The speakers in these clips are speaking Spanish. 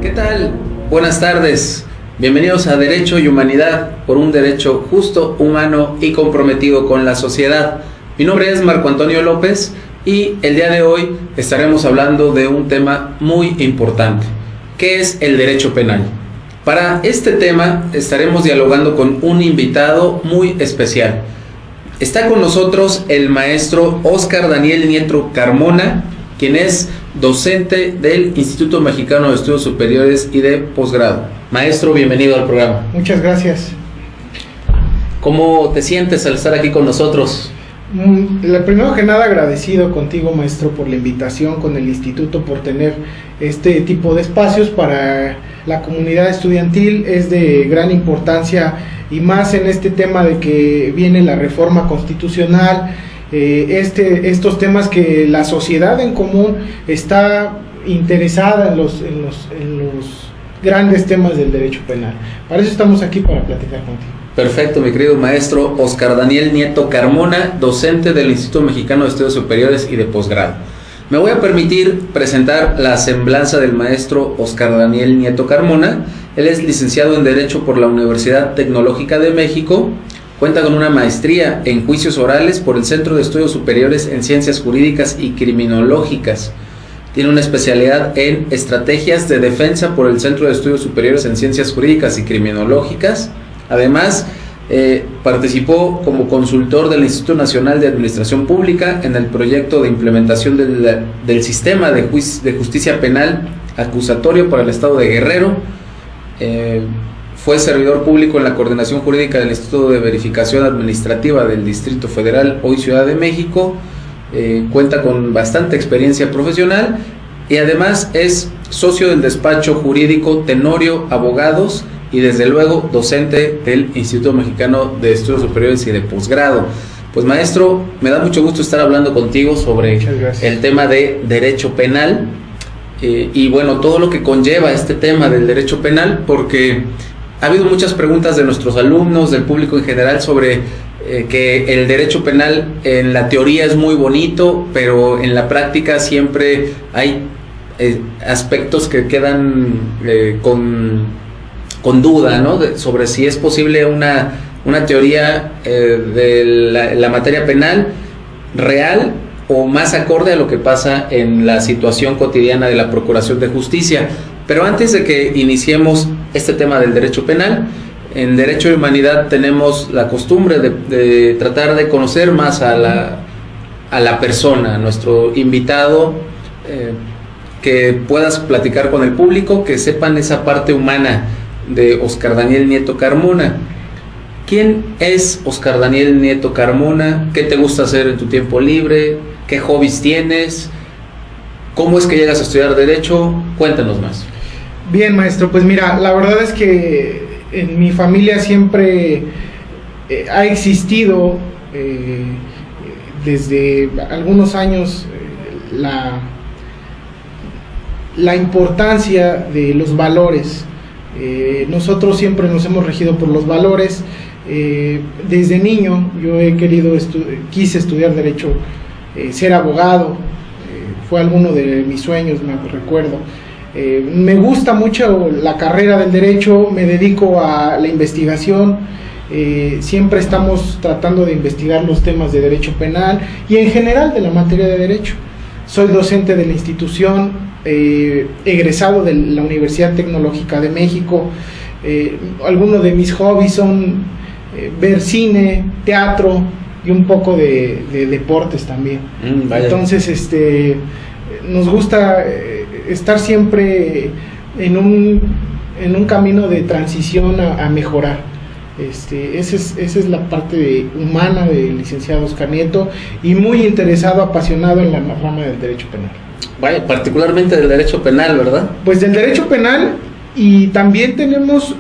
¿Qué tal? Buenas tardes. Bienvenidos a Derecho y Humanidad, por un derecho justo, humano y comprometido con la sociedad. Mi nombre es Marco Antonio López y el día de hoy estaremos hablando de un tema muy importante, que es el derecho penal. Para este tema estaremos dialogando con un invitado muy especial. Está con nosotros el maestro Óscar Daniel Nieto Carmona, quien es docente del Instituto Mexicano de Estudios Superiores y de Posgrado. Maestro, bienvenido al programa. Muchas gracias. ¿Cómo te sientes al estar aquí con nosotros? Primero que nada, agradecido contigo, maestro, por la invitación, con el instituto, por tener este tipo de espacios para la comunidad estudiantil. Es de gran importancia, y más en este tema de que viene la reforma constitucional, estos temas que la sociedad en común está interesada en los grandes temas del derecho penal. Para eso estamos aquí, para platicar contigo. Perfecto, mi querido maestro Óscar Daniel Nieto Carmona, docente del Instituto Mexicano de Estudios Superiores y de Posgrado. Me voy a permitir presentar la semblanza del maestro Óscar Daniel Nieto Carmona. Él es licenciado en Derecho por la Universidad Tecnológica de México. Cuenta con una maestría en Juicios Orales por el Centro de Estudios Superiores en Ciencias Jurídicas y Criminológicas. Tiene una especialidad en Estrategias de Defensa por el Centro de Estudios Superiores en Ciencias Jurídicas y Criminológicas. Además, participó como consultor del Instituto Nacional de Administración Pública en el proyecto de implementación del sistema de justicia penal acusatorio para el Estado de Guerrero. Fue servidor público en la Coordinación Jurídica del Instituto de Verificación Administrativa del Distrito Federal, hoy Ciudad de México. Cuenta con bastante experiencia profesional y además es socio del despacho jurídico Tenorio Abogados y desde luego docente del Instituto Mexicano de Estudios Superiores y de Posgrado. Pues maestro, me da mucho gusto estar hablando contigo sobre el tema de derecho penal y bueno, todo lo que conlleva este tema del derecho penal, porque ha habido muchas preguntas de nuestros alumnos, del público en general, sobre que el derecho penal en la teoría es muy bonito, pero en la práctica siempre hay aspectos que quedan con duda, ¿no? Sobre si es posible una teoría de la materia penal real o más acorde a lo que pasa en la situación cotidiana de la Procuración de Justicia. Pero antes de que iniciemos este tema del derecho penal, en Derecho y Humanidad tenemos la costumbre de tratar de conocer más a la persona, a nuestro invitado, que puedas platicar con el público, que sepan esa parte humana de Óscar Daniel Nieto Carmona. ¿Quién es Óscar Daniel Nieto Carmona? ¿Qué te gusta hacer en tu tiempo libre? ¿Qué hobbies tienes? ¿Cómo es que llegas a estudiar Derecho? Cuéntanos más. Bien, maestro, pues mira, la verdad es que en mi familia siempre ha existido desde algunos años la importancia de los valores. Nosotros siempre nos hemos regido por los valores. Desde niño yo quise estudiar Derecho, ser abogado, fue alguno de mis sueños, me recuerdo. Me gusta mucho la carrera del derecho, me dedico a la investigación, siempre estamos tratando de investigar los temas de derecho penal y en general de la materia de derecho. Soy docente de la institución, egresado de la Universidad Tecnológica de México. Algunos de mis hobbies son ver cine, teatro y un poco de deportes también. Entonces nos gusta estar siempre en un camino de transición a mejorar. Esa es la parte humana del licenciado Óscar Nieto, y muy interesado, apasionado en la rama del derecho penal. Vaya, particularmente del derecho penal, ¿verdad? Pues del derecho penal, y también tenemos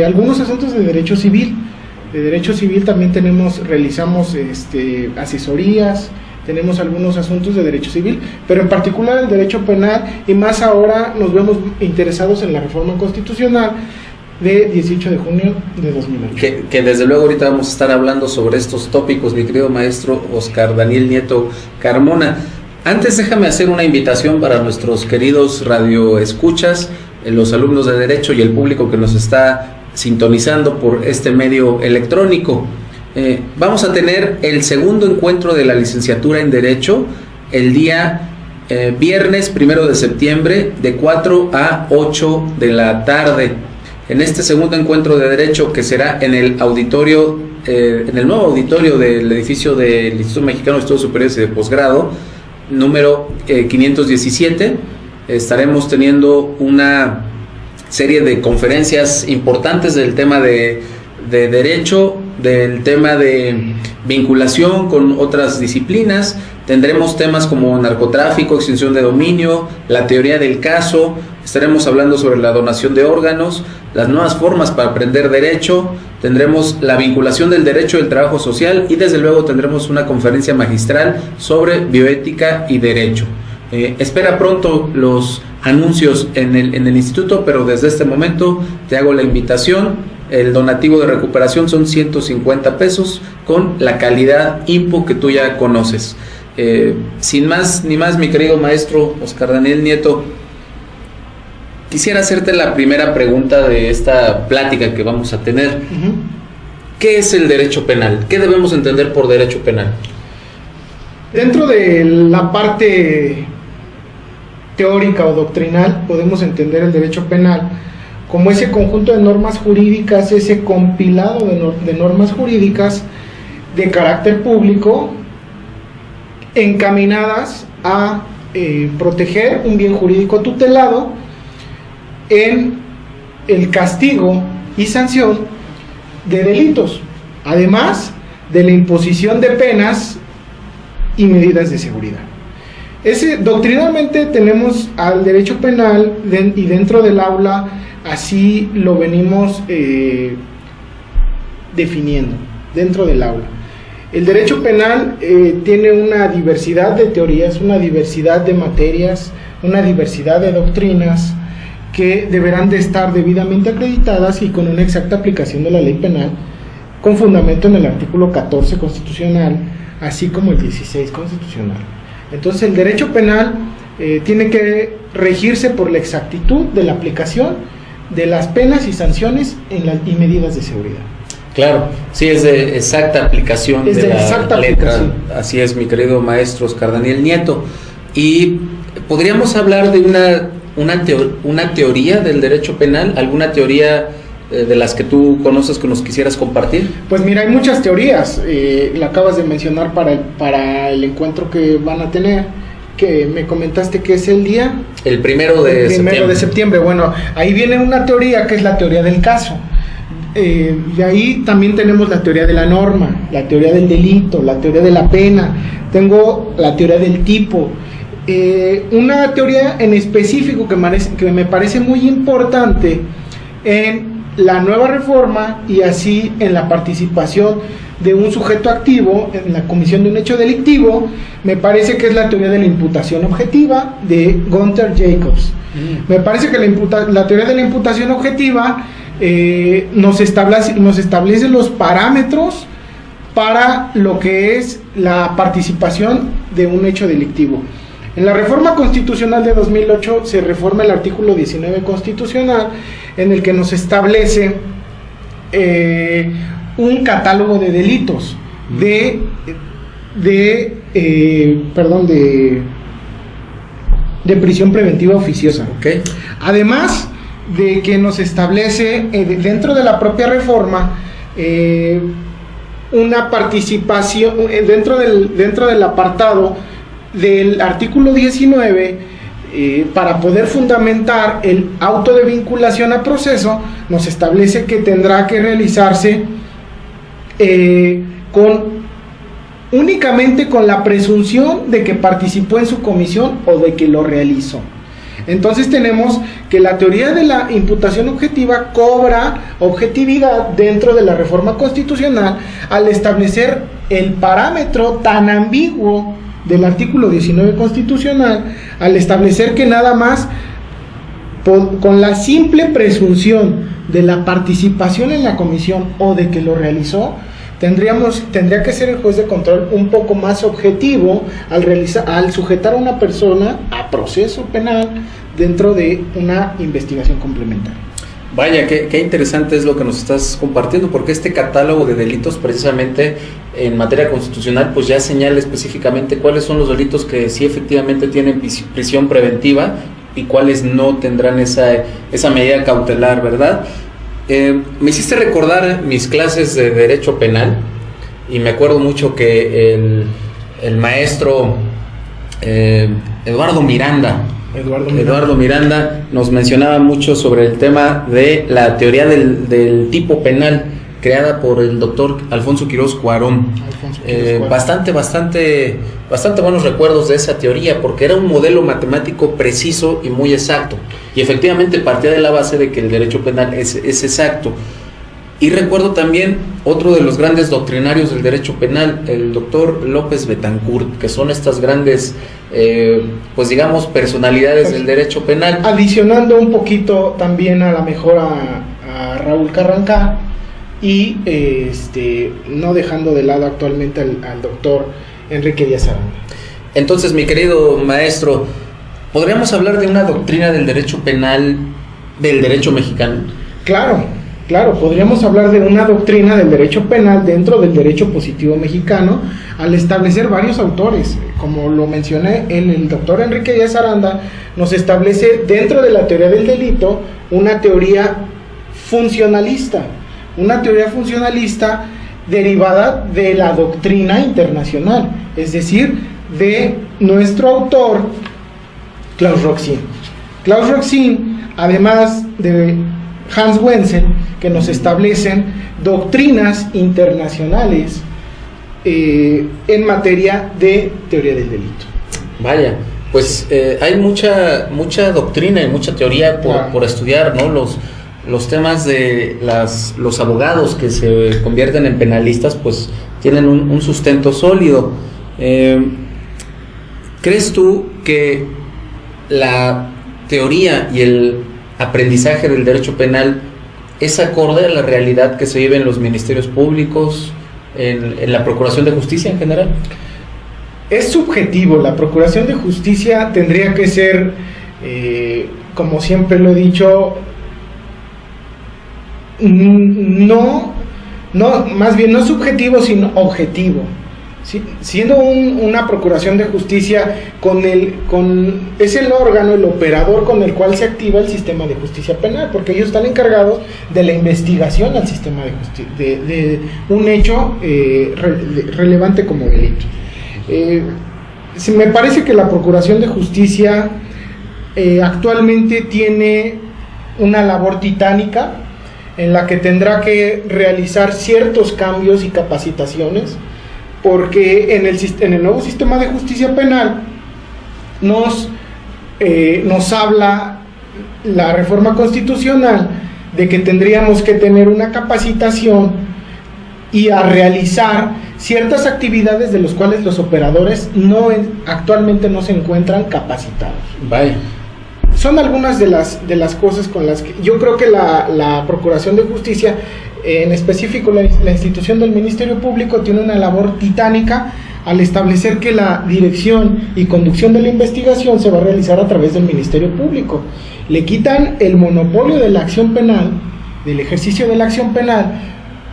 algunos asuntos de derecho civil. De derecho civil también realizamos asesorías, tenemos algunos asuntos de derecho civil, pero en particular el derecho penal, y más ahora nos vemos interesados en la reforma constitucional de 18 de junio de 2008. Que desde luego ahorita vamos a estar hablando sobre estos tópicos, mi querido maestro Óscar Daniel Nieto Carmona. Antes déjame hacer una invitación para nuestros queridos radioescuchas. los alumnos de Derecho y el público que nos está sintonizando por este medio electrónico. Vamos a tener el segundo encuentro de la licenciatura en Derecho el día viernes 1 de septiembre de 4 a 8 de la tarde. En este segundo encuentro de Derecho, que será en el auditorio, en el nuevo auditorio del edificio del Instituto Mexicano de Estudios Superiores y de Posgrado, número 517, estaremos teniendo una serie de conferencias importantes del tema de Derecho, del tema de vinculación con otras disciplinas. Tendremos temas como narcotráfico, extinción de dominio, la teoría del caso. Estaremos hablando sobre la donación de órganos, las nuevas formas para aprender derecho. Tendremos la vinculación del derecho y el trabajo social, y desde luego tendremos una conferencia magistral sobre bioética y derecho. Espera pronto los anuncios en el instituto, pero desde este momento te hago la invitación. El donativo de recuperación son 150 pesos con la calidad IMPO que tú ya conoces. Sin más ni más, mi querido maestro Oscar Daniel Nieto, quisiera hacerte la primera pregunta de esta plática que vamos a tener. ¿Qué es el derecho penal? ¿Qué debemos entender por derecho penal? Dentro de la parte teórica o doctrinal, podemos entender el derecho penal como ese conjunto de normas jurídicas, ese compilado de normas jurídicas de carácter público encaminadas a proteger un bien jurídico tutelado en el castigo y sanción de delitos, además de la imposición de penas y medidas de seguridad. Doctrinalmente tenemos al derecho penal y dentro del aula así lo venimos definiendo dentro del aula. El derecho penal tiene una diversidad de teorías, una diversidad de materias, una diversidad de doctrinas que deberán de estar debidamente acreditadas y con una exacta aplicación de la ley penal, con fundamento en el artículo 14 constitucional, así como el 16 constitucional. Entonces el derecho penal tiene que regirse por la exactitud de la aplicación de las penas y sanciones y medidas de seguridad. Claro, sí, es de exacta aplicación de la letra. Así es, mi querido maestro Oscar Daniel Nieto. Y podríamos hablar de una teoría del derecho penal, alguna teoría de las que tú conoces que nos quisieras compartir. Pues mira, hay muchas teorías. La acabas de mencionar para el encuentro que van a tener, que me comentaste que es el día... El 1 de septiembre. Bueno, ahí viene una teoría que es la teoría del caso. Y ahí también tenemos la teoría de la norma, la teoría del delito, la teoría de la pena, tengo la teoría del tipo. Una teoría en específico que me parece muy importante en la nueva reforma y así en la participación de un sujeto activo en la comisión de un hecho delictivo, me parece que es la teoría de la imputación objetiva de Gunther Jacobs. Me parece que la teoría de la imputación objetiva nos establece los parámetros para lo que es la participación de un hecho delictivo. En la reforma constitucional de 2008 se reforma el artículo 19 constitucional, en el que nos establece un catálogo de delitos de prisión preventiva oficiosa. Okay. Además de que nos establece dentro de la propia reforma una participación dentro del apartado del artículo 19, para poder fundamentar el auto de vinculación a proceso, nos establece que tendrá que realizarse únicamente con la presunción de que participó en su comisión o de que lo realizó. Entonces tenemos que la teoría de la imputación objetiva cobra objetividad dentro de la reforma constitucional al establecer el parámetro tan ambiguo del artículo 19 constitucional, al establecer que nada más con la simple presunción de la participación en la comisión o de que lo realizó, tendría que ser el juez de control un poco más objetivo al sujetar a una persona a proceso penal dentro de una investigación complementaria. Vaya, qué interesante es lo que nos estás compartiendo, porque este catálogo de delitos precisamente en materia constitucional pues ya señala específicamente cuáles son los delitos que sí efectivamente tienen prisión preventiva y cuáles no tendrán esa medida cautelar, ¿verdad? Me hiciste recordar mis clases de Derecho Penal y me acuerdo mucho que el maestro Eduardo Miranda nos mencionaba mucho sobre el tema de la teoría del tipo penal creada por el doctor Alfonso Quirós Cuarón. Bastante buenos recuerdos de esa teoría, porque era un modelo matemático preciso y muy exacto, y efectivamente partía de la base de que el derecho penal es exacto. Y recuerdo también otro de los grandes doctrinarios del derecho penal, el doctor López Betancourt, que son estas grandes, pues digamos, personalidades del derecho penal. Adicionando un poquito también a la mejor a Raúl Carrancá y no dejando de lado actualmente al doctor Enrique Díaz Aranda. Entonces, mi querido maestro, ¿podríamos hablar de una doctrina del derecho penal del derecho mexicano? Claro, podríamos hablar de una doctrina del derecho penal dentro del derecho positivo mexicano al establecer varios autores. Como lo mencioné, el doctor Enrique Díaz Aranda nos establece dentro de la teoría del delito una teoría funcionalista derivada de la doctrina internacional, es decir, de nuestro autor Klaus Roxin. Klaus Roxin, además de Hans Wenzel, que nos establecen doctrinas internacionales en materia de teoría del delito. Vaya, pues hay mucha doctrina y mucha teoría por estudiar, ¿no? Los temas de los abogados que se convierten en penalistas, pues tienen un sustento sólido. ¿Crees tú que la teoría y el aprendizaje del derecho penal es acorde a la realidad que se vive en los ministerios públicos, en la Procuración de Justicia en general? Es subjetivo. La Procuración de Justicia tendría que ser, como siempre lo he dicho, más bien no subjetivo, sino objetivo. ¿Sí? Siendo una Procuración de Justicia es el órgano, el operador con el cual se activa el sistema de justicia penal, porque ellos están encargados de la investigación al sistema de justicia, de un hecho relevante como delito. Me parece que la Procuración de Justicia actualmente tiene una labor titánica en la que tendrá que realizar ciertos cambios y capacitaciones, porque en el nuevo sistema de justicia penal nos habla la reforma constitucional de que tendríamos que tener una capacitación y a realizar ciertas actividades de las cuales los operadores actualmente no se encuentran capacitados. Vaya. Son algunas de las cosas con las que yo creo que la Procuración de Justicia, en específico la institución del Ministerio Público, tiene una labor titánica al establecer que la dirección y conducción de la investigación se va a realizar a través del Ministerio Público. Le quitan el monopolio de la acción penal, del ejercicio de la acción penal,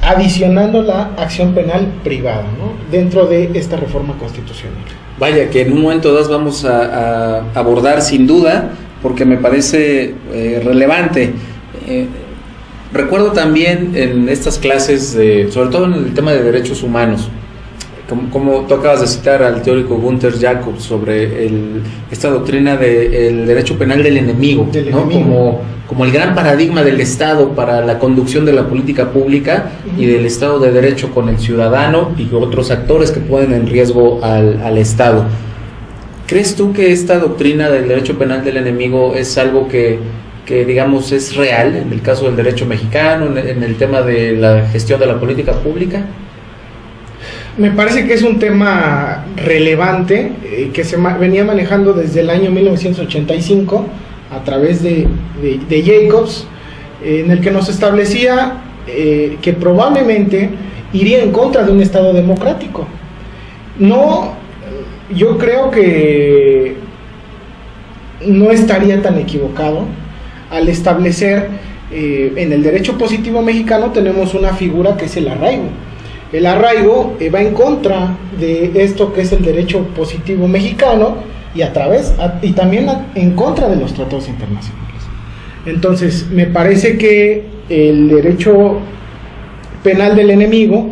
adicionando la acción penal privada, ¿no?, dentro de esta reforma constitucional. Vaya, que en un momento dado vamos a abordar sin duda, porque me parece relevante. Recuerdo también en estas clases, sobre todo en el tema de derechos humanos, como tú acabas de citar al teórico Gunther Jacobs sobre esta doctrina del derecho penal del enemigo, ¿no? Como el gran paradigma del Estado para la conducción de la política pública y del Estado de Derecho con el ciudadano y otros actores que ponen en riesgo al Estado. ¿Crees tú que esta doctrina del derecho penal del enemigo es algo que digamos es real en el caso del derecho mexicano, en el tema de la gestión de la política pública? Me parece que es un tema relevante que se venía manejando desde el año 1985 a través de Jacobs, en el que nos establecía que probablemente iría en contra de un Estado democrático. Yo creo que no estaría tan equivocado al establecer, en el derecho positivo mexicano tenemos una figura que es el arraigo. El arraigo va en contra de esto que es el derecho positivo mexicano y también en contra de los tratados internacionales. Entonces, me parece que el derecho penal del enemigo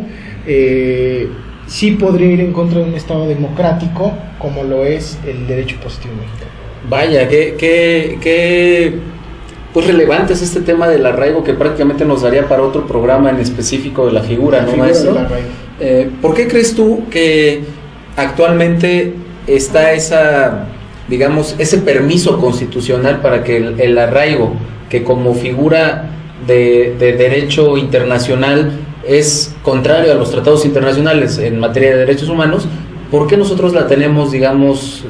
sí podría ir en contra de un Estado democrático como lo es el derecho positivo mexicano. Vaya, qué pues relevante es este tema del arraigo, que prácticamente nos daría para otro programa en específico de la figura, ¿no, maestro? ¿Por qué crees tú que actualmente está ese permiso constitucional para que el arraigo, que como figura de derecho internacional es contrario a los tratados internacionales en materia de derechos humanos, ¿por qué nosotros la tenemos,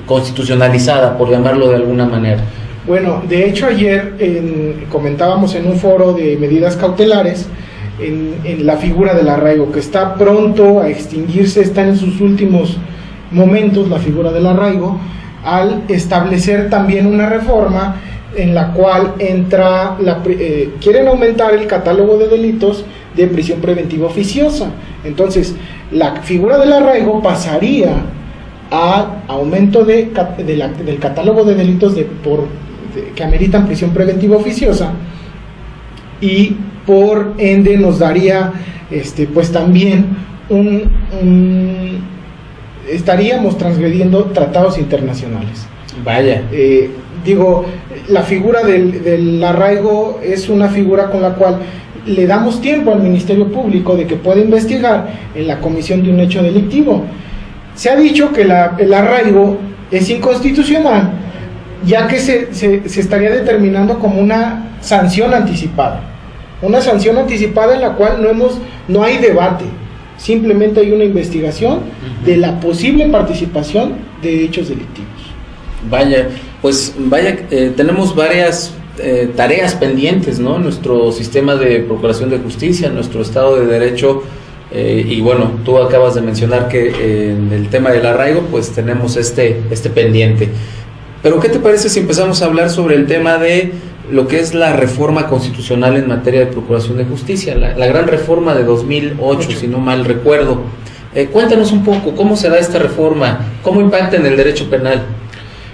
constitucionalizada, por llamarlo de alguna manera? Bueno, de hecho ayer comentábamos en un foro de medidas cautelares en la figura del arraigo, que está pronto a extinguirse, está en sus últimos momentos la figura del arraigo, al establecer también una reforma en la cual quieren aumentar el catálogo de delitos de prisión preventiva oficiosa. Entonces, la figura del arraigo pasaría a aumento del catálogo de delitos que ameritan prisión preventiva oficiosa, y por ende nos daría pues también estaríamos transgrediendo tratados internacionales. Vaya. La figura del arraigo es una figura con la cual le damos tiempo al Ministerio Público de que pueda investigar en la comisión de un hecho delictivo. Se ha dicho que el arraigo es inconstitucional, ya que se estaría determinando como una sanción anticipada en la cual no hay debate, simplemente hay una investigación de la posible participación de hechos delictivos. Vaya, tenemos varias tareas pendientes, ¿no? Nuestro sistema de procuración de justicia, nuestro Estado de Derecho, y bueno, tú acabas de mencionar que en el tema del arraigo, pues tenemos este pendiente. Pero ¿qué te parece si empezamos a hablar sobre el tema de lo que es la reforma constitucional en materia de procuración de justicia, la gran reforma de 2008, si no mal recuerdo? Cuéntanos un poco, ¿cómo se da esta reforma? ¿Cómo impacta en el derecho penal?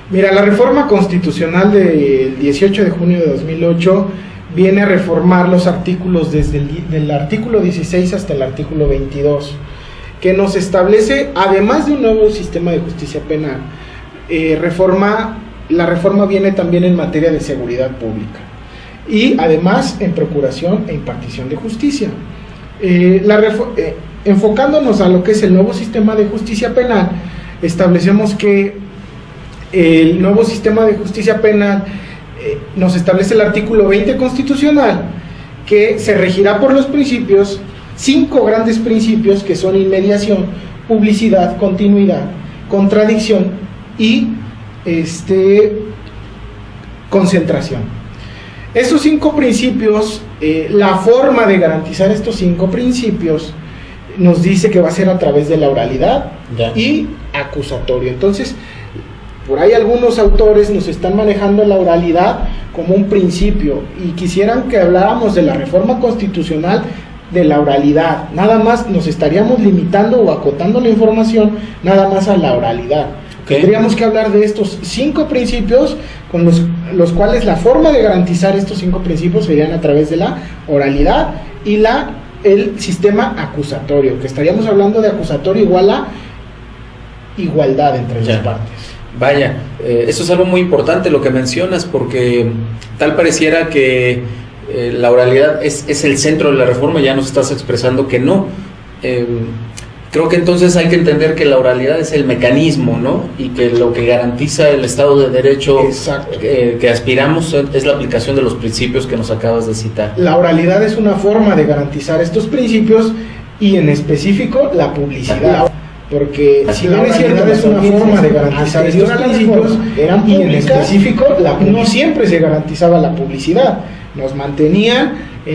Mira, la reforma constitucional del 18 de junio de 2008 viene a reformar los artículos desde el artículo 16 hasta el artículo 22, que nos establece, además de un nuevo sistema de justicia penal, la reforma viene también en materia de seguridad pública y además en procuración e impartición de justicia. Enfocándonos a lo que es el nuevo sistema de justicia penal, establecemos que el nuevo sistema de justicia penal nos establece el artículo 20 constitucional, que se regirá por los 5 grandes principios, que son inmediación, publicidad, continuidad, contradicción y concentración. Estos 5 principios, la forma de garantizar estos 5 principios nos dice que va a ser a través de la oralidad y acusatorio. Entonces, por ahí algunos autores nos están manejando la oralidad como un principio y quisieran que habláramos de la reforma constitucional de la oralidad. Nada más nos estaríamos limitando o acotando la información nada más a la oralidad. Tendríamos que hablar de estos 5 principios con los cuales la forma de garantizar estos 5 principios serían a través de la oralidad y el sistema acusatorio, que estaríamos hablando de acusatorio igual a igualdad entre las partes. Vaya, eso es algo muy importante lo que mencionas, porque tal pareciera que la oralidad es el centro de la reforma. Ya nos estás expresando que no. Creo que entonces hay que entender que la oralidad es el mecanismo, ¿no? Y que lo que garantiza el Estado de Derecho que aspiramos es la aplicación de los principios que nos acabas de citar. La oralidad es una forma de garantizar estos principios y en específico la publicidad. Porque si bien es cierto, es una forma de garantizar estos principios, y en específico no siempre se garantizaba la publicidad. Nos mantenían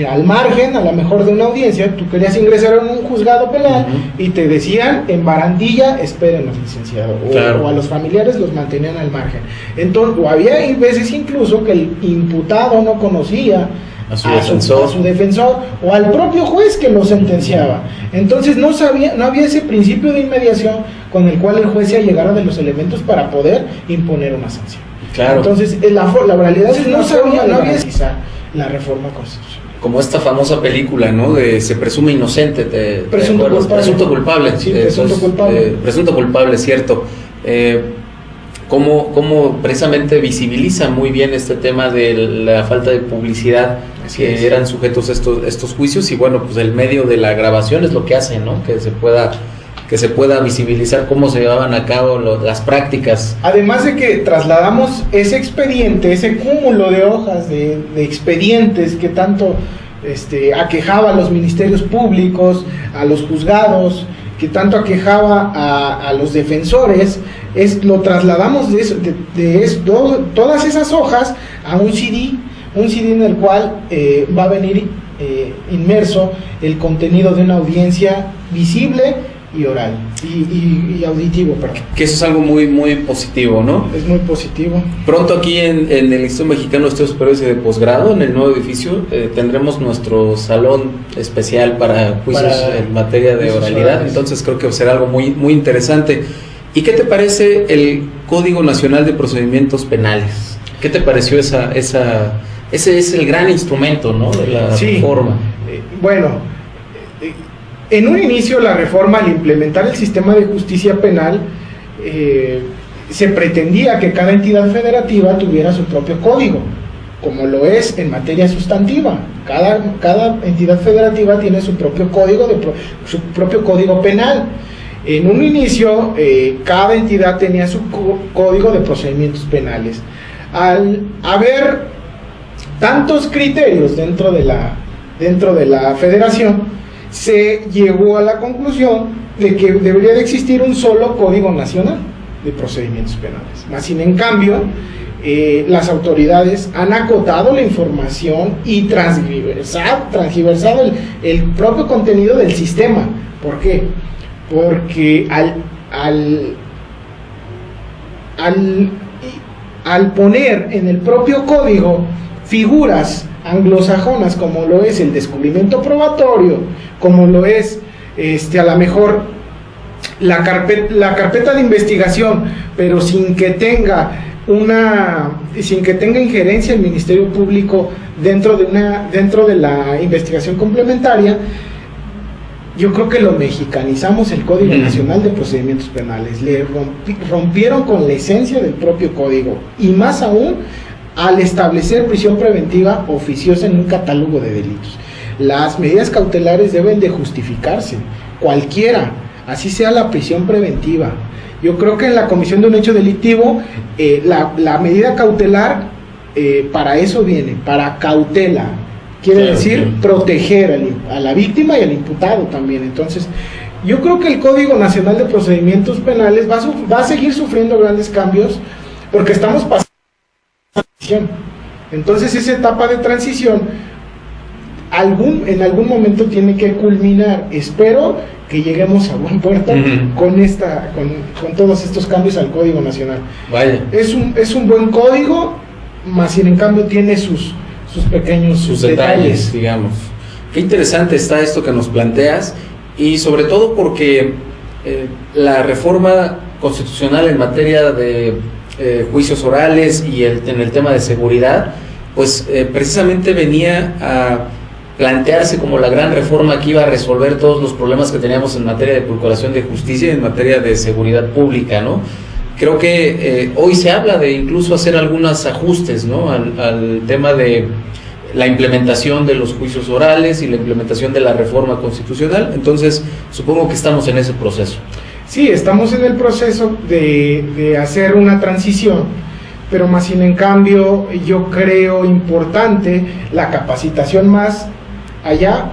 al margen, a lo mejor de una audiencia, tú querías ingresar a un juzgado penal y te decían en barandilla, espérenos, licenciado, claro. O a los familiares los mantenían al margen. Entonces, o había veces incluso que el imputado no conocía a su defensor o al propio juez que lo sentenciaba. Entonces no había ese principio de inmediación con el cual el juez se llegara de los elementos para poder imponer una sanción. Claro. Entonces la realidad es que no había la reforma constitucional. Como esta famosa película, ¿no? De se presume inocente, presunto culpable. Sí, presunto culpable, cierto. Cómo precisamente visibiliza muy bien este tema de la falta de publicidad que eran sujetos estos juicios, y bueno, pues el medio de la grabación es lo que hace, ¿no? Que se pueda visibilizar cómo se llevaban a cabo las prácticas. Además de que trasladamos ese expediente, ese cúmulo de hojas de expedientes que tanto aquejaba a los ministerios públicos, a los juzgados, que tanto aquejaba a los defensores, lo trasladamos todas esas hojas a un CD en el cual va a venir inmerso el contenido de una audiencia visible y oral y auditivo, perdón. Que eso es algo muy muy positivo, ¿no? Es muy positivo. Pronto aquí en el Instituto Mexicano de Estudios Superiores y de Posgrado, en el nuevo edificio, tendremos nuestro salón especial para juicios en materia de oralidad. Entonces creo que será algo muy muy interesante. ¿Y qué te parece el Código Nacional de Procedimientos Penales? ¿Qué te pareció ese es el gran instrumento, ¿no? De la reforma. Bueno, en un inicio la reforma, al implementar el sistema de justicia penal, se pretendía que cada entidad federativa tuviera su propio código, como lo es en materia sustantiva. Cada entidad federativa tiene su propio código penal. En un inicio, cada entidad tenía su código de procedimientos penales. Al haber tantos criterios dentro de la federación, se llegó a la conclusión de que debería de existir un solo Código Nacional de Procedimientos Penales. Más sin en cambio, las autoridades han acotado la información y transgiversado el propio contenido del sistema. ¿Por qué? Porque al poner en el propio código figuras anglosajonas, como lo es el descubrimiento probatorio, como lo es a lo mejor la carpeta de investigación, pero sin que tenga injerencia el Ministerio Público dentro de la investigación complementaria, yo creo que lo mexicanizamos el Código Nacional de Procedimientos Penales, le rompieron con la esencia del propio código, y más aún al establecer prisión preventiva oficiosa en un catálogo de delitos. Las medidas cautelares deben de justificarse, cualquiera, así sea la prisión preventiva. Yo creo que en la comisión de un hecho delictivo, la medida cautelar para eso viene, para cautela. Quiere decir proteger a la víctima y al imputado también. Entonces, yo creo que el Código Nacional de Procedimientos Penales va a seguir sufriendo grandes cambios, porque estamos pasando. Entonces, esa etapa de transición en algún momento tiene que culminar. Espero que lleguemos a buen puerto con todos estos cambios al Código Nacional. Vaya. Es un buen código, más sin en cambio tiene sus pequeños detalles, digamos. Qué interesante está esto que nos planteas, y sobre todo porque la reforma constitucional en materia de juicios orales y en el tema de seguridad, pues precisamente venía a plantearse como la gran reforma que iba a resolver todos los problemas que teníamos en materia de procuración de justicia y en materia de seguridad pública, ¿no? Creo que hoy se habla de incluso hacer algunos ajustes, ¿no? al tema de la implementación de los juicios orales y la implementación de la reforma constitucional. Entonces, supongo que estamos en ese proceso. Sí, estamos en el proceso de hacer una transición, pero más sin en cambio yo creo importante la capacitación más allá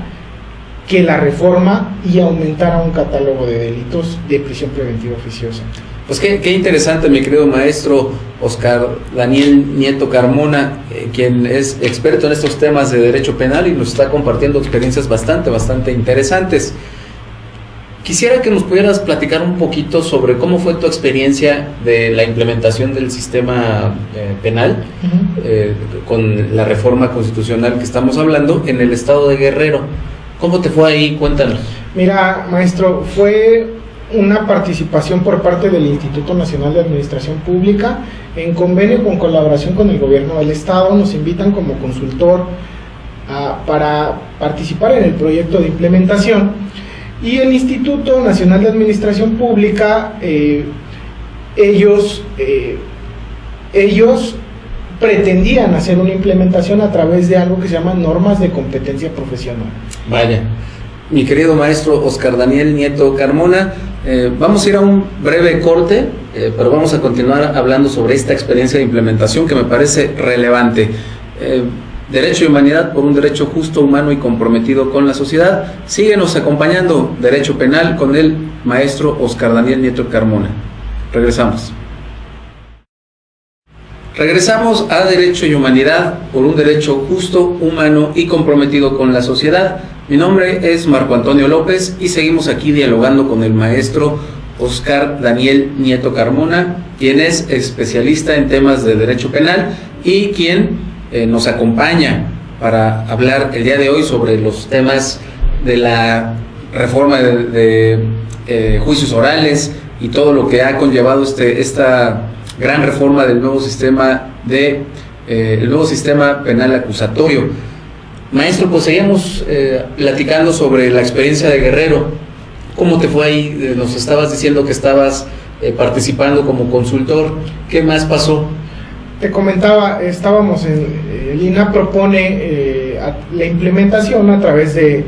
que la reforma y aumentar a un catálogo de delitos de prisión preventiva oficiosa. Pues qué interesante, mi querido maestro Oscar Daniel Nieto Carmona, quien es experto en estos temas de derecho penal y nos está compartiendo experiencias bastante interesantes. Quisiera que nos pudieras platicar un poquito sobre cómo fue tu experiencia de la implementación del sistema penal con la reforma constitucional que estamos hablando en el estado de Guerrero. ¿Cómo te fue ahí? Cuéntanos. Mira, maestro, fue una participación por parte del Instituto Nacional de Administración Pública en convenio con colaboración con el gobierno del estado. Nos invitan como consultor para participar en el proyecto de implementación, y el Instituto Nacional de Administración Pública ellos pretendían hacer una implementación a través de algo que se llama normas de competencia profesional. Vaya, mi querido maestro Oscar Daniel Nieto Carmona, vamos a ir a un breve corte, pero vamos a continuar hablando sobre esta experiencia de implementación que me parece relevante. Derecho y humanidad por un derecho justo, humano y comprometido con la sociedad. Síguenos acompañando, Derecho Penal, con el maestro Oscar Daniel Nieto Carmona. Regresamos. Regresamos a Derecho y Humanidad por un derecho justo, humano y comprometido con la sociedad. Mi nombre es Marco Antonio López y seguimos aquí dialogando con el maestro Oscar Daniel Nieto Carmona, quien es especialista en temas de derecho penal y quien nos acompaña para hablar el día de hoy sobre los temas de la reforma de juicios orales y todo lo que ha conllevado esta gran reforma del nuevo sistema el nuevo sistema penal acusatorio. Maestro, pues seguimos platicando sobre la experiencia de Guerrero. ¿Cómo te fue ahí? Nos estabas diciendo que estabas participando como consultor. ¿Qué más pasó? Te comentaba, el INAH propone la implementación a través de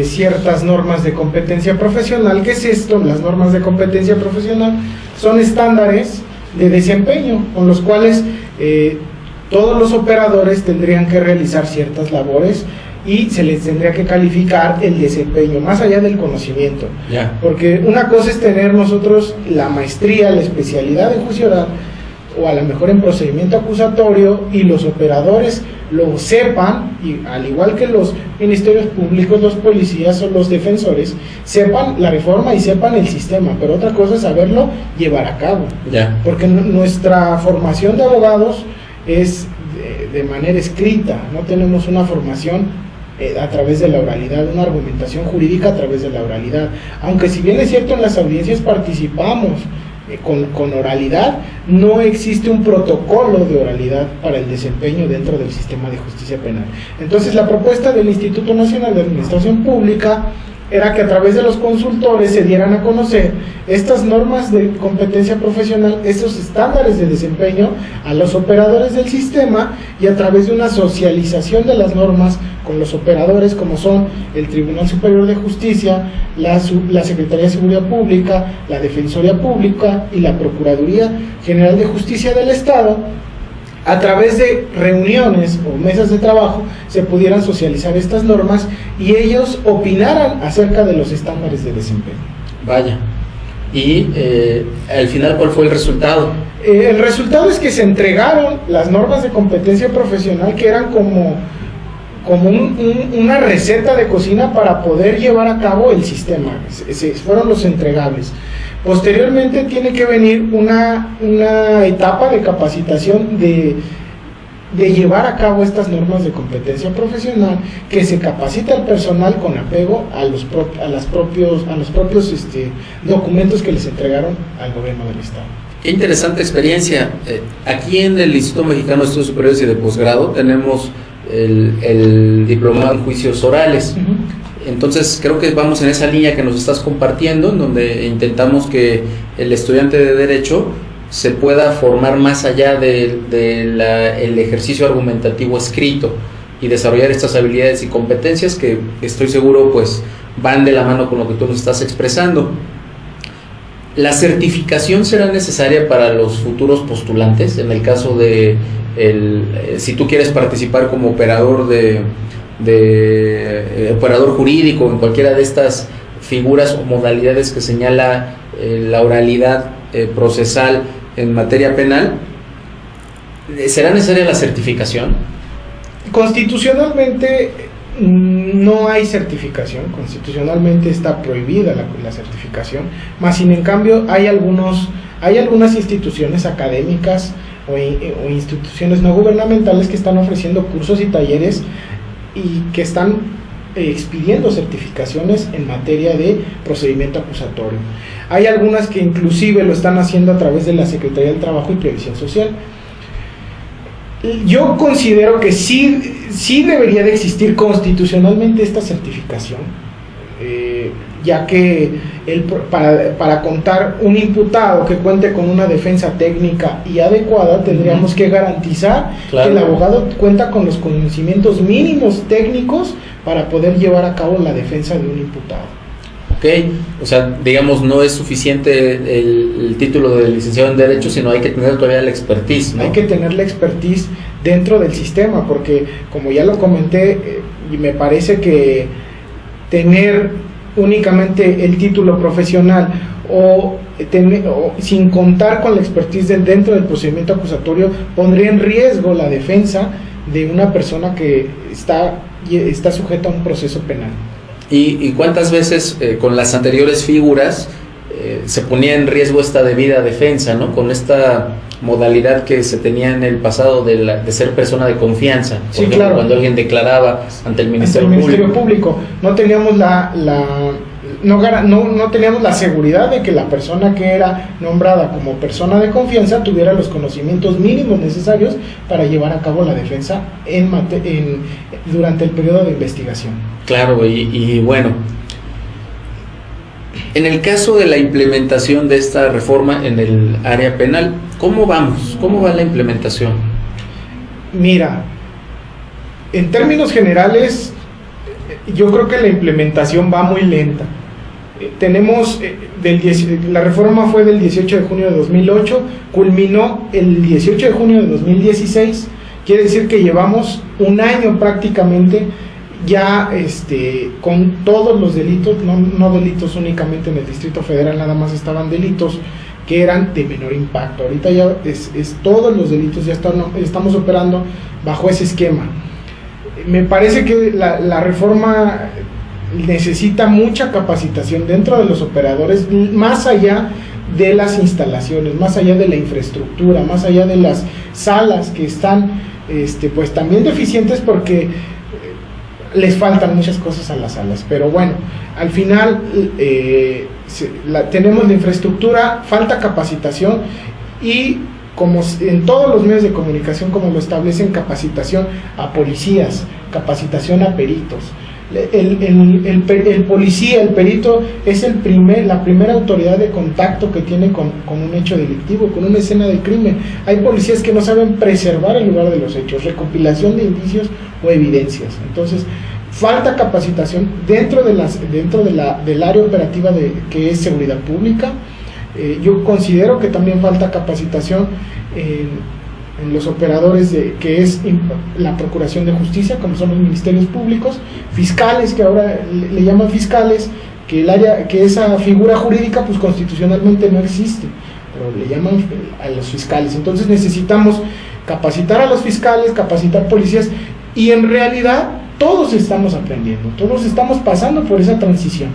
ciertas normas de competencia profesional. ¿Qué es esto? Las normas de competencia profesional son estándares de desempeño con los cuales todos los operadores tendrían que realizar ciertas labores y se les tendría que calificar el desempeño, más allá del conocimiento. Porque una cosa es tener nosotros la maestría, la especialidad en juicio oral, o a lo mejor en procedimiento acusatorio, y los operadores lo sepan, y al igual que los ministerios públicos, los policías o los defensores, sepan la reforma y sepan el sistema, pero otra cosa es saberlo llevar a cabo. Porque nuestra formación de abogados es de manera escrita, no tenemos una formación a través de la oralidad, una argumentación jurídica a través de la oralidad, aunque si bien es cierto en las audiencias participamos con oralidad, no existe un protocolo de oralidad para el desempeño dentro del sistema de justicia penal. Entonces la propuesta del Instituto Nacional de Administración Pública era que a través de los consultores se dieran a conocer estas normas de competencia profesional, estos estándares de desempeño a los operadores del sistema, y a través de una socialización de las normas con los operadores, como son el Tribunal Superior de Justicia, la Secretaría de Seguridad Pública, la Defensoría Pública y la Procuraduría General de Justicia del Estado. A través de reuniones o mesas de trabajo se pudieran socializar estas normas y ellos opinaran acerca de los estándares de desempeño. Vaya. Y al final, ¿cuál fue el resultado? El resultado es que se entregaron las normas de competencia profesional, que eran como una receta de cocina para poder llevar a cabo el sistema. Fueron los entregables. Posteriormente tiene que venir una etapa de capacitación de llevar a cabo estas normas de competencia profesional, que se capacita al personal con apego a los propios documentos que les entregaron al gobierno del estado. Qué interesante experiencia. Aquí en el Instituto Mexicano de Estudios Superiores y de Posgrado tenemos el diplomado en juicios orales. Entonces creo que vamos en esa línea que nos estás compartiendo, en donde intentamos que el estudiante de Derecho se pueda formar más allá del ejercicio argumentativo escrito y desarrollar estas habilidades y competencias que estoy seguro pues van de la mano con lo que tú nos estás expresando. ¿La certificación será necesaria para los futuros postulantes en el caso de si tú quieres participar como operador operador jurídico en cualquiera de estas figuras o modalidades que señala la oralidad? procesal en materia penal, ¿será necesaria la certificación? Constitucionalmente no hay certificación, constitucionalmente está prohibida la certificación, más sin en cambio hay algunas instituciones académicas o instituciones no gubernamentales que están ofreciendo cursos y talleres y que están expidiendo certificaciones en materia de procedimiento acusatorio. Hay algunas que inclusive lo están haciendo a través de la Secretaría del Trabajo y Previsión Social. Yo considero que sí debería de existir constitucionalmente esta certificación, ya que para contar un imputado que cuente con una defensa técnica y adecuada, tendríamos que garantizar que el abogado cuenta con los conocimientos mínimos técnicos para poder llevar a cabo la defensa de un imputado. Ok, o sea, digamos, no es suficiente el título de licenciado en Derecho, sino hay que tener todavía la expertise, ¿no? Hay que tener la expertise dentro del sistema, porque como ya lo comenté, y me parece que tener únicamente el título profesional o sin contar con la expertise dentro del procedimiento acusatorio pondría en riesgo la defensa de una persona que está sujeta a un proceso penal. ¿Y cuántas veces con las anteriores figuras se ponía en riesgo esta debida defensa, ¿no? Con esta modalidad que se tenía en el pasado de ser persona de confianza, por sí, ejemplo, claro, cuando alguien declaraba ante el Ministerio Público. No teníamos no teníamos la seguridad de que la persona que era nombrada como persona de confianza tuviera los conocimientos mínimos necesarios para llevar a cabo la defensa durante el periodo de investigación. Claro, y bueno, en el caso de la implementación de esta reforma en el área penal, ¿cómo vamos? ¿Cómo va la implementación? Mira, en términos generales, yo creo que la implementación va muy lenta. Tenemos, la reforma fue del 18 de junio de 2008, culminó el 18 de junio de 2016, quiere decir que llevamos un año prácticamente ya con todos los delitos, no delitos únicamente en el Distrito Federal, nada más estaban delitos que eran de menor impacto. Ahorita ya es todos los delitos, ya estamos operando bajo ese esquema. Me parece que la reforma necesita mucha capacitación dentro de los operadores, más allá de las instalaciones, más allá de la infraestructura, más allá de las salas que están pues también deficientes porque les faltan muchas cosas a las salas, pero bueno, al final tenemos la infraestructura, falta capacitación y como en todos los medios de comunicación, como lo establecen, capacitación a policías, capacitación a peritos. El policía, el perito es la primera autoridad de contacto que tiene con un hecho delictivo, con una escena de crimen. Hay policías que no saben preservar el lugar de los hechos, recopilación de indicios o evidencias. Entonces, falta capacitación dentro del área operativa que es seguridad pública. Yo considero que también falta capacitación en los operadores que es la Procuración de Justicia, como son los ministerios públicos, fiscales, que ahora le llaman fiscales, que esa figura jurídica pues constitucionalmente no existe, pero le llaman a los fiscales. Entonces necesitamos capacitar a los fiscales, capacitar policías, y en realidad todos estamos aprendiendo, todos estamos pasando por esa transición.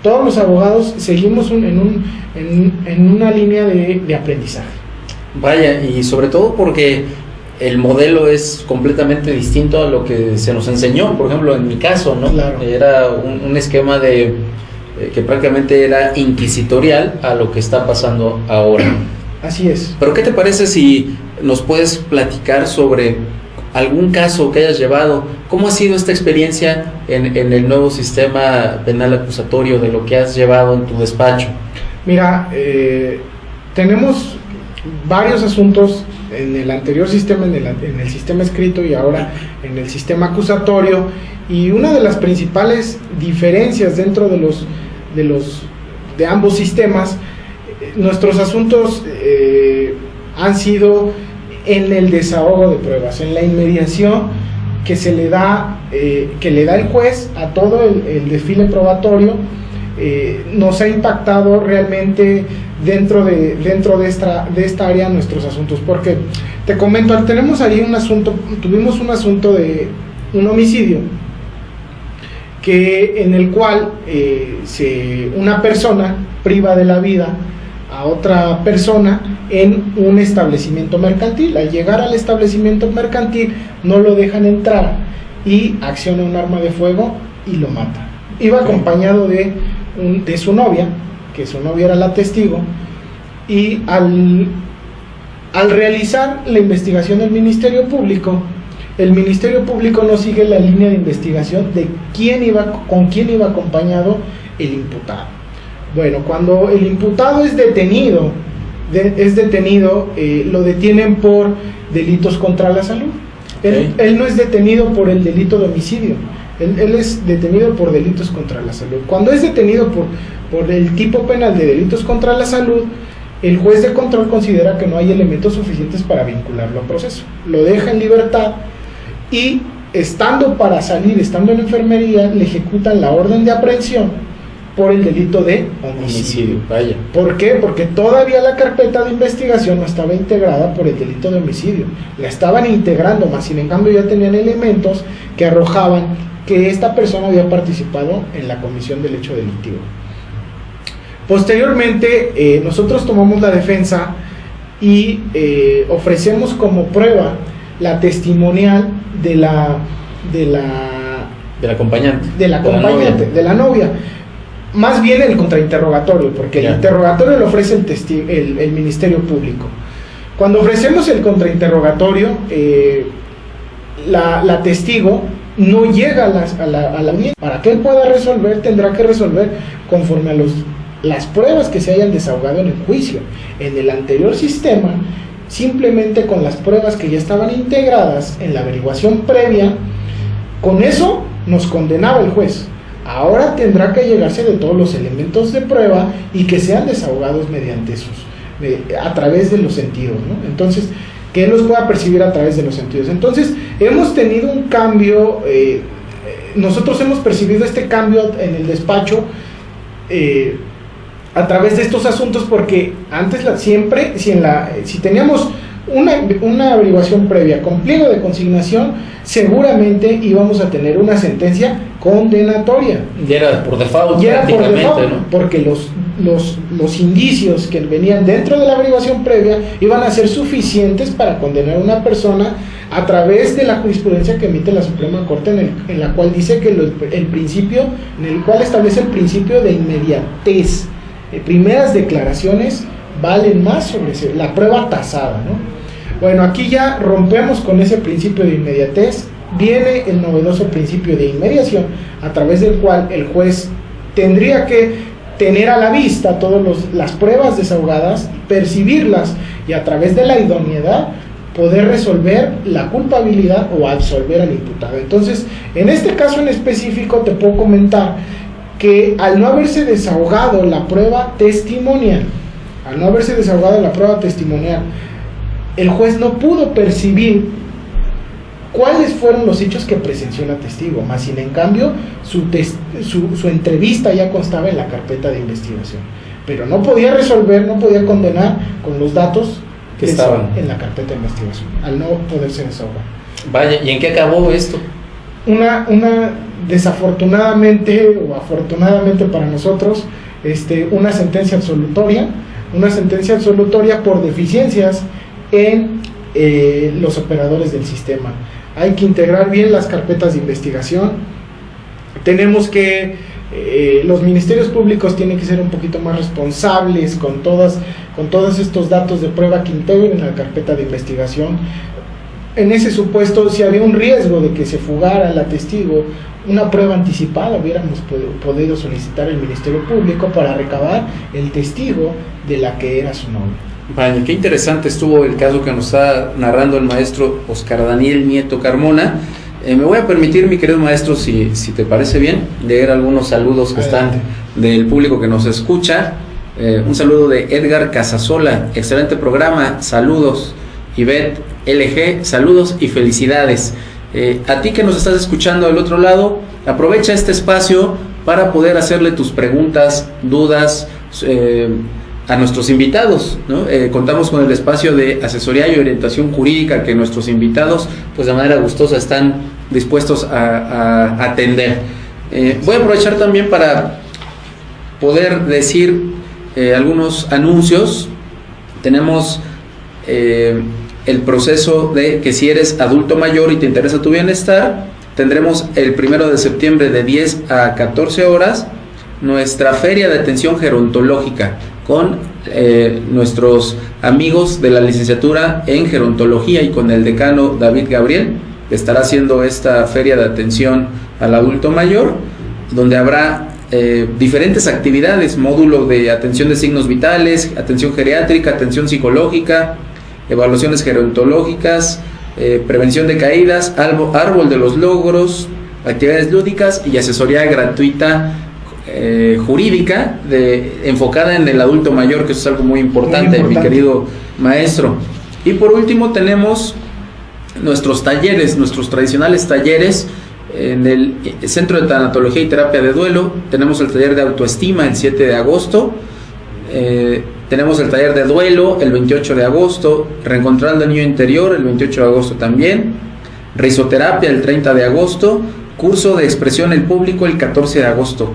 Todos los abogados seguimos en una línea de aprendizaje. Vaya, y sobre todo porque el modelo es completamente distinto a lo que se nos enseñó. Por ejemplo, en mi caso, ¿no? Claro. Era un esquema que prácticamente era inquisitorial a lo que está pasando ahora. Así es. Pero ¿qué te parece si nos puedes platicar sobre algún caso que hayas llevado? ¿Cómo ha sido esta experiencia en el nuevo sistema penal acusatorio, de lo que has llevado en tu despacho? Mira, tenemos varios asuntos en el anterior sistema, en el sistema escrito y ahora en el sistema acusatorio, y una de las principales diferencias dentro de ambos sistemas, nuestros asuntos han sido en el desahogo de pruebas, en la inmediación que le da el juez a todo el desfile probatorio, nos ha impactado realmente dentro de esta área nuestros asuntos. Porque te comento, tuvimos un asunto de un homicidio en el cual una persona priva de la vida a otra persona en un establecimiento mercantil. Al llegar al establecimiento mercantil no lo dejan entrar y acciona un arma de fuego y lo mata. Iba acompañado de su novia, que su novia era la testigo, y al realizar la investigación del Ministerio Público, el Ministerio Público no sigue la línea de investigación de con quién iba acompañado el imputado. Bueno, cuando el imputado es detenido, lo detienen por delitos contra la salud. Él no es detenido por el delito de homicidio, él es detenido por delitos contra la salud. Cuando es detenido por el tipo penal de delitos contra la salud, el juez de control considera que no hay elementos suficientes para vincularlo a proceso. Lo deja en libertad y estando en la enfermería, le ejecutan la orden de aprehensión por el delito de homicidio. Vaya. ¿Por qué? Porque todavía la carpeta de investigación no estaba integrada por el delito de homicidio. La estaban integrando, más sin en cambio ya tenían elementos que arrojaban que esta persona había participado en la comisión del hecho delictivo. Posteriormente, nosotros tomamos la defensa y ofrecemos como prueba la testimonial de la acompañante. De la novia. Más bien el contrainterrogatorio, porque el interrogatorio lo ofrece el Ministerio Público. Cuando ofrecemos el contrainterrogatorio, la testigo no llega a la audiencia. Para que él pueda resolver, tendrá que resolver conforme a las pruebas que se hayan desahogado en el juicio. En el anterior sistema, simplemente con las pruebas que ya estaban integradas en la averiguación previa, con eso nos condenaba el juez. Ahora tendrá que llegarse de todos los elementos de prueba y que sean desahogados a través de los sentidos, ¿no? Entonces, que él los pueda percibir a través de los sentidos. Entonces, hemos tenido un cambio, nosotros hemos percibido este cambio en el despacho a través de estos asuntos, porque antes si teníamos una averiguación previa con pliego de consignación, seguramente íbamos a tener una sentencia condenatoria. Y era por default, ¿no? Porque los indicios que venían dentro de la averiguación previa iban a ser suficientes para condenar a una persona a través de la jurisprudencia que emite la Suprema Corte, en la cual dice que en el cual establece el principio de inmediatez. Primeras declaraciones valen más sobre la prueba tasada, ¿no? Bueno, aquí ya rompemos con ese principio de inmediatez, viene el novedoso principio de inmediación, a través del cual el juez tendría que tener a la vista todas las pruebas desahogadas, percibirlas y a través de la idoneidad poder resolver la culpabilidad o absolver al imputado. Entonces, en este caso en específico te puedo comentar que al no haberse desahogado la prueba testimonial, el juez no pudo percibir cuáles fueron los hechos que presenció la testigo, más sin en cambio su entrevista ya constaba en la carpeta de investigación, pero no podía resolver, no podía condenar con los datos que estaban en la carpeta de investigación, al no poderse desahogar. Vaya, ¿y en qué acabó esto? Una desafortunadamente o afortunadamente para nosotros, una sentencia absolutoria por deficiencias en los operadores del sistema. Hay que integrar bien las carpetas de investigación. Tenemos que los ministerios públicos tienen que ser un poquito más responsables con todos estos datos de prueba que integren la carpeta de investigación. En ese supuesto, si había un riesgo de que se fugara la testigo, una prueba anticipada hubiéramos podido solicitar al Ministerio Público para recabar el testigo de la que era su novia. Vaya, qué interesante estuvo el caso que nos está narrando el maestro Oscar Daniel Nieto Carmona. Me voy a permitir, mi querido maestro, si te parece bien, leer algunos saludos que están del público que nos escucha. Un saludo de Edgar Casasola, excelente programa, saludos. Ivette LG, saludos y felicidades. A ti que nos estás escuchando del otro lado, aprovecha este espacio para poder hacerle tus preguntas, dudas a nuestros invitados, ¿no? Contamos con el espacio de asesoría y orientación jurídica que nuestros invitados, pues de manera gustosa, están dispuestos a atender. Voy a aprovechar también para poder decir algunos anuncios. Tenemos el proceso de que si eres adulto mayor y te interesa tu bienestar, tendremos el 1 de septiembre de 10 a 14 horas nuestra feria de atención gerontológica con nuestros amigos de la licenciatura en gerontología y con el decano David Gabriel, que estará haciendo esta feria de atención al adulto mayor, donde habrá diferentes actividades: módulo de atención de signos vitales, atención geriátrica, atención psicológica, evaluaciones gerontológicas, prevención de caídas, árbol de los logros, actividades lúdicas y asesoría gratuita jurídica enfocada en el adulto mayor, que eso es algo muy importante, mi querido maestro. Y por último tenemos nuestros talleres, nuestros tradicionales talleres. En el Centro de Tanatología y Terapia de Duelo tenemos el taller de autoestima el 7 de agosto, tenemos el taller de duelo el 28 de agosto, reencontrando el niño interior el 28 de agosto también, risoterapia el 30 de agosto, curso de expresión en público el 14 de agosto.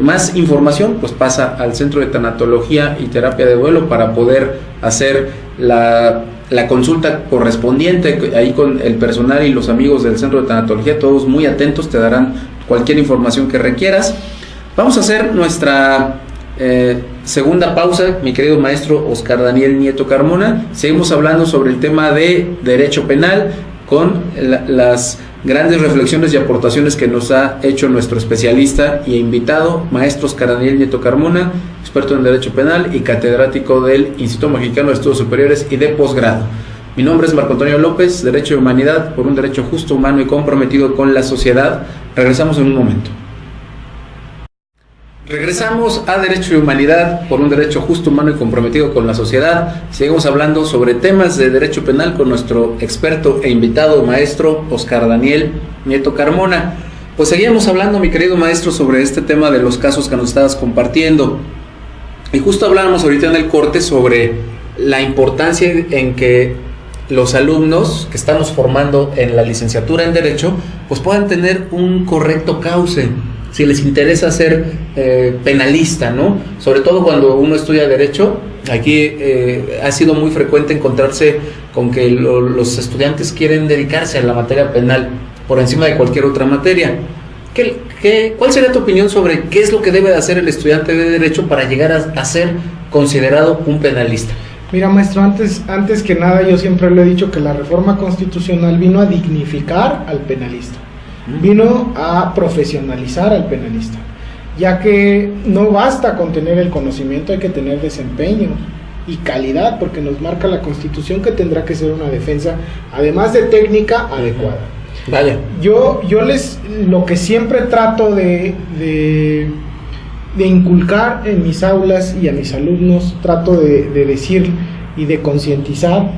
Más información, pues pasa al Centro de Tanatología y Terapia de Duelo para poder hacer la consulta correspondiente ahí con el personal y los amigos del Centro de Tanatología, todos muy atentos, te darán cualquier información que requieras. Vamos a hacer nuestra segunda pausa, mi querido maestro Oscar Daniel Nieto Carmona. Seguimos hablando sobre el tema de derecho penal con las grandes reflexiones y aportaciones que nos ha hecho nuestro especialista y invitado, maestro Oscar Daniel Nieto Carmona, experto en Derecho Penal y catedrático del Instituto Mexicano de Estudios Superiores y de Posgrado. Mi nombre es Marco Antonio López, Derecho y Humanidad por un derecho justo, humano y comprometido con la sociedad. Regresamos en un momento. Regresamos a Derecho y Humanidad por un derecho justo, humano y comprometido con la sociedad. Seguimos hablando sobre temas de derecho penal con nuestro experto e invitado maestro Oscar Daniel Nieto Carmona. Pues seguíamos hablando, mi querido maestro, sobre este tema de los casos que nos estabas compartiendo. Y justo hablábamos ahorita en el corte sobre la importancia en que los alumnos que estamos formando en la licenciatura en Derecho pues puedan tener un correcto cauce si les interesa ser penalista, ¿no? Sobre todo cuando uno estudia Derecho. Aquí ha sido muy frecuente encontrarse con que los estudiantes quieren dedicarse a la materia penal por encima de cualquier otra materia. ¿Cuál sería tu opinión sobre qué es lo que debe de hacer el estudiante de Derecho para llegar a ser considerado un penalista? Mira, maestro, antes que nada, yo siempre le he dicho que la reforma constitucional vino a dignificar al penalista, vino a profesionalizar al penalista, ya que no basta con tener el conocimiento, hay que tener desempeño y calidad, porque nos marca la Constitución que tendrá que ser una defensa, además de técnica, adecuada. Vaya. Yo lo que siempre trato de inculcar en mis aulas y a mis alumnos, trato de decir y de concientizar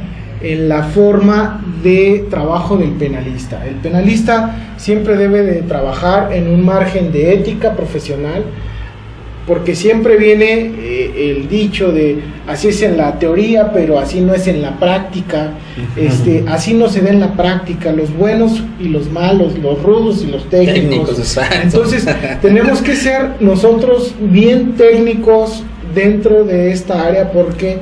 en la forma de trabajo del penalista. El penalista siempre debe de trabajar en un margen de ética profesional, porque siempre viene el dicho de así es en la teoría, pero así no es en la práctica. Así no se da en la práctica, los buenos y los malos, los rudos y los técnicos. Entonces tenemos que ser nosotros bien técnicos dentro de esta área, porque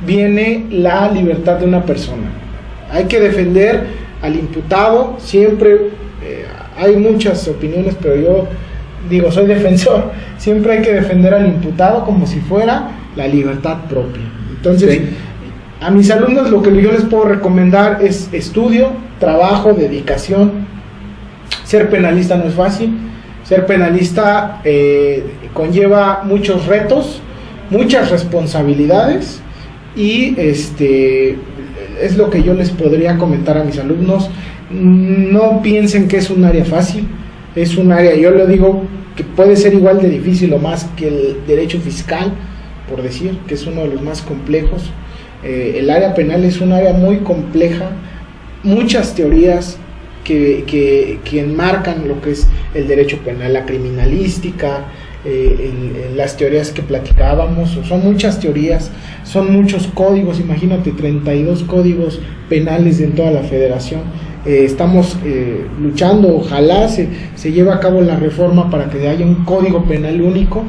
viene la libertad de una persona. Hay que defender al imputado siempre. Hay muchas opiniones, pero yo digo, soy defensor, siempre hay que defender al imputado como si fuera la libertad propia. Entonces, sí, a mis alumnos lo que yo les puedo recomendar es estudio, trabajo, dedicación. Ser penalista no es fácil, ser penalista conlleva muchos retos, muchas responsabilidades, y es lo que yo les podría comentar a mis alumnos. No piensen que es un área fácil. Es un área, yo le digo, que puede ser igual de difícil o más que el derecho fiscal, por decir, que es uno de los más complejos. El área penal es un área muy compleja, muchas teorías, que enmarcan lo que es el derecho penal, la criminalística, las teorías que platicábamos. Son muchas teorías, son muchos códigos, imagínate, 32 códigos penales en toda la federación. Estamos luchando, ojalá se lleve a cabo la reforma para que haya un código penal único,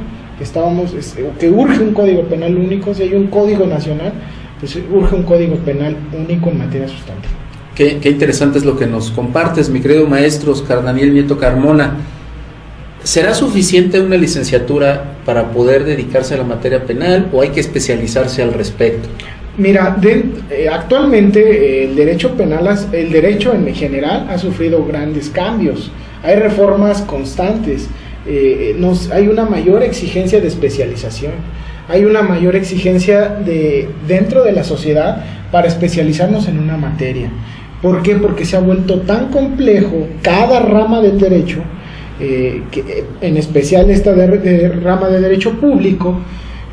que urge un código penal único. Si hay un código nacional, pues urge un código penal único en materia sustantiva. Qué interesante es lo que nos compartes, mi querido maestro Oscar Daniel Nieto Carmona. ¿Será suficiente una licenciatura para poder dedicarse a la materia penal o hay que especializarse al respecto? Mira, actualmente el derecho penal, el derecho en general ha sufrido grandes cambios. Hay reformas constantes, hay una mayor exigencia de especialización, hay una mayor exigencia dentro de la sociedad para especializarnos en una materia. ¿Por qué? Porque se ha vuelto tan complejo cada rama del derecho, que en especial esta rama de derecho público,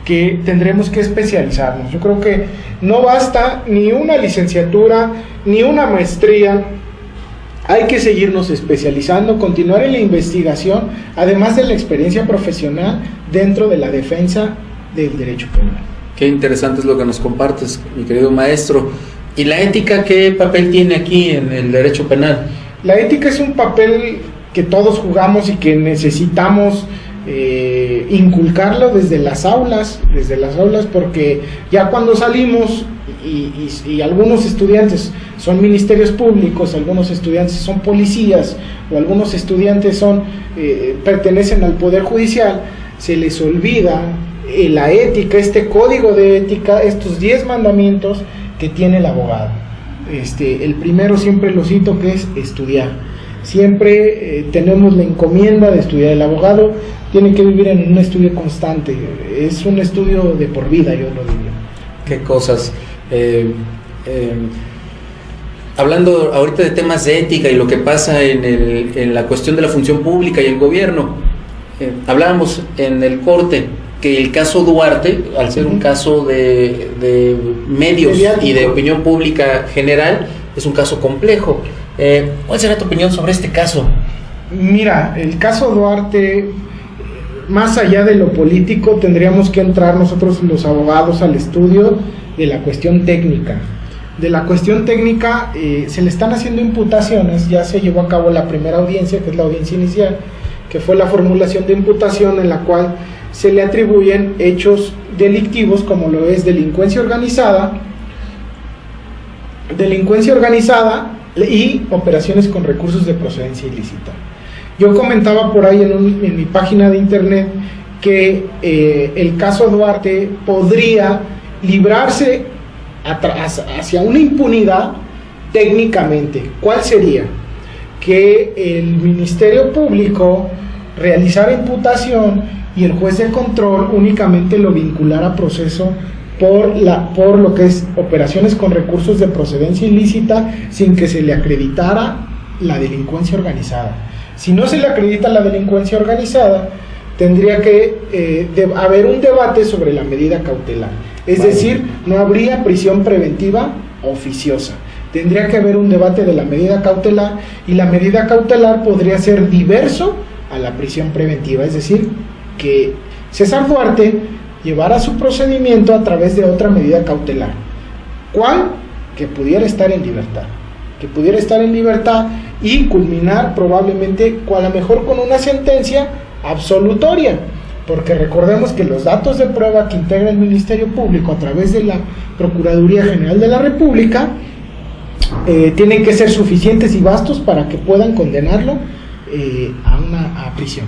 que tendremos que especializarnos. Yo creo que no basta ni una licenciatura ni una maestría, hay que seguirnos especializando, continuar en la investigación, además de la experiencia profesional dentro de la defensa del derecho penal. Qué interesante es lo que nos compartes, mi querido maestro. ¿Y la ética qué papel tiene aquí en el derecho penal? La ética es un papel que todos jugamos y que necesitamos inculcarlo desde las aulas, porque ya cuando salimos y algunos estudiantes son ministerios públicos, algunos estudiantes son policías o algunos estudiantes pertenecen al poder judicial, se les olvida la ética, este código de ética, estos 10 mandamientos que tiene el abogado. El primero siempre lo cito, que es estudiar. Siempre tenemos la encomienda de estudiar. El abogado tiene que vivir en un estudio constante, es un estudio de por vida, yo lo diría. Qué cosas. Hablando ahorita de temas de ética y lo que pasa en la cuestión de la función pública y el gobierno, hablábamos en el corte que el caso Duarte, al ser un caso de medios mediático y de opinión pública general, es un caso complejo. ¿Cuál será tu opinión sobre este caso? Mira, el caso Duarte, más allá de lo político, tendríamos que entrar nosotros los abogados al estudio de la cuestión técnica. De la cuestión técnica se le están haciendo imputaciones. Ya se llevó a cabo la primera audiencia, que es la audiencia inicial, que fue la formulación de imputación en la cual se le atribuyen hechos delictivos como lo es delincuencia organizada y operaciones con recursos de procedencia ilícita. Yo comentaba por ahí en mi página de internet que el caso Duarte podría librarse hacia una impunidad técnicamente. ¿Cuál sería? Que el Ministerio Público realizara imputación y el juez de control únicamente lo vinculara a proceso por lo que es operaciones con recursos de procedencia ilícita, sin que se le acreditara la delincuencia organizada. Si no se le acredita la delincuencia organizada, tendría que haber un debate sobre la medida cautelar. Es decir, no habría prisión preventiva oficiosa. Tendría que haber un debate de la medida cautelar, y la medida cautelar podría ser diverso a la prisión preventiva. Es decir, que César Duarte llevara su procedimiento a través de otra medida cautelar. ¿Cuál? Que pudiera estar en libertad y culminar probablemente, a lo mejor, con una sentencia absolutoria, porque recordemos que los datos de prueba que integra el Ministerio Público a través de la Procuraduría General de la República tienen que ser suficientes y vastos para que puedan condenarlo a prisión.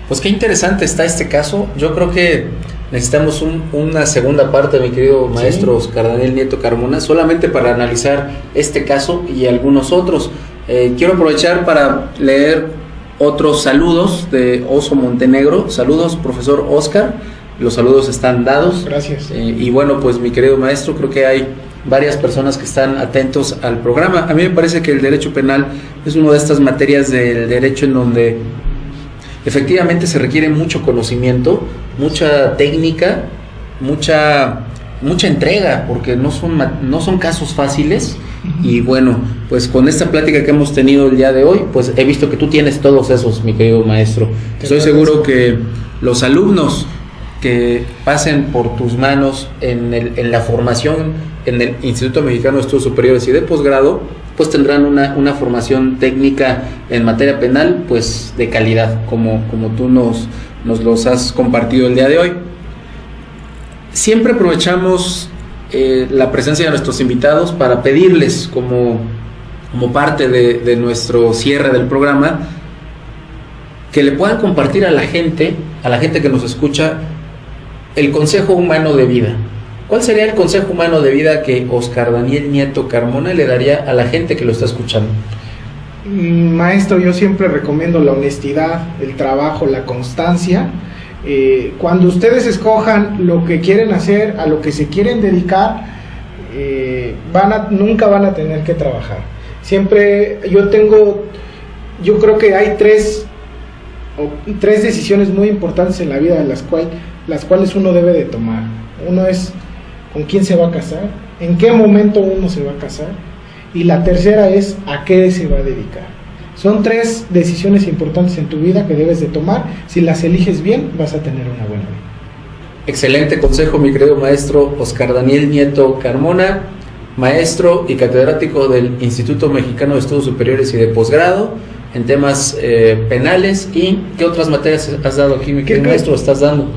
Pues qué interesante está este caso. Yo creo que necesitamos una segunda parte, mi querido maestro Oscar Daniel Nieto Carmona, solamente para analizar este caso y algunos otros. Quiero aprovechar para leer otros saludos de Oso Montenegro. Saludos, profesor Oscar. Los saludos están dados. Gracias. Y bueno, pues mi querido maestro, creo que hay varias personas que están atentos al programa. A mí me parece que el derecho penal es una de estas materias del derecho en donde efectivamente se requiere mucho conocimiento, mucha técnica, mucha entrega, porque no son casos fáciles Y bueno, pues con esta plática que hemos tenido el día de hoy, pues he visto que tú tienes todos esos, mi querido maestro. Estoy seguro que los alumnos que pasen por tus manos en la formación en el Instituto Mexicano de Estudios Superiores y de Posgrado, pues tendrán una formación técnica en materia penal, pues de calidad, como tú nos los has compartido el día de hoy. Siempre aprovechamos la presencia de nuestros invitados para pedirles como parte de nuestro cierre del programa, que le puedan compartir a la gente que nos escucha, el consejo humano de vida. ¿Cuál sería el consejo humano de vida que Óscar Daniel Nieto Carmona le daría a la gente que lo está escuchando? Maestro, yo siempre recomiendo la honestidad, el trabajo, la constancia. Cuando ustedes escojan lo que quieren hacer, a lo que se quieren dedicar, nunca van a tener que trabajar. Siempre yo creo que hay tres decisiones muy importantes en la vida, de las cuales uno debe de tomar. Uno es con quién se va a casar, en qué momento uno se va a casar, y la tercera es a qué se va a dedicar. Son tres decisiones importantes en tu vida que debes de tomar. Si las eliges bien, vas a tener una buena vida. Excelente consejo, mi querido maestro Óscar Daniel Nieto Carmona, maestro y catedrático del Instituto Mexicano de Estudios Superiores y de Posgrado en temas penales. ¿Y qué otras materias has dado aquí, mi querido maestro? ¿Estás dando?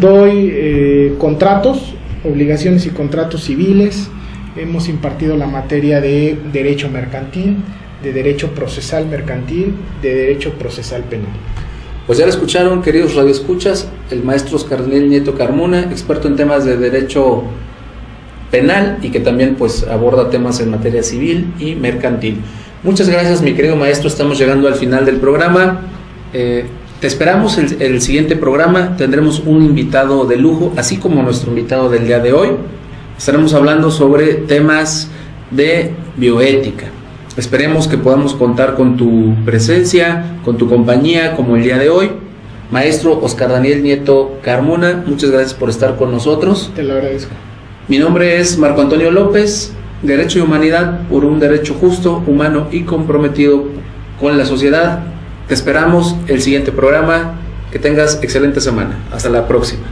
Doy contratos, obligaciones y contratos civiles. Hemos impartido la materia de derecho mercantil, de derecho procesal mercantil, de derecho procesal penal. Pues ya lo escucharon, queridos radioescuchas, el maestro Óscar Daniel Nieto Carmona, experto en temas de derecho penal y que también pues aborda temas en materia civil y mercantil. Muchas gracias, mi querido maestro, estamos llegando al final del programa. Te esperamos el siguiente programa, tendremos un invitado de lujo, así como nuestro invitado del día de hoy. Estaremos hablando sobre temas de bioética. Esperemos que podamos contar con tu presencia, con tu compañía, como el día de hoy. Maestro Óscar Daniel Nieto Carmona, muchas gracias por estar con nosotros. Te lo agradezco. Mi nombre es Marco Antonio López, Derecho y Humanidad por un derecho justo, humano y comprometido con la sociedad. Te esperamos el siguiente programa. Que tengas excelente semana. Hasta la próxima.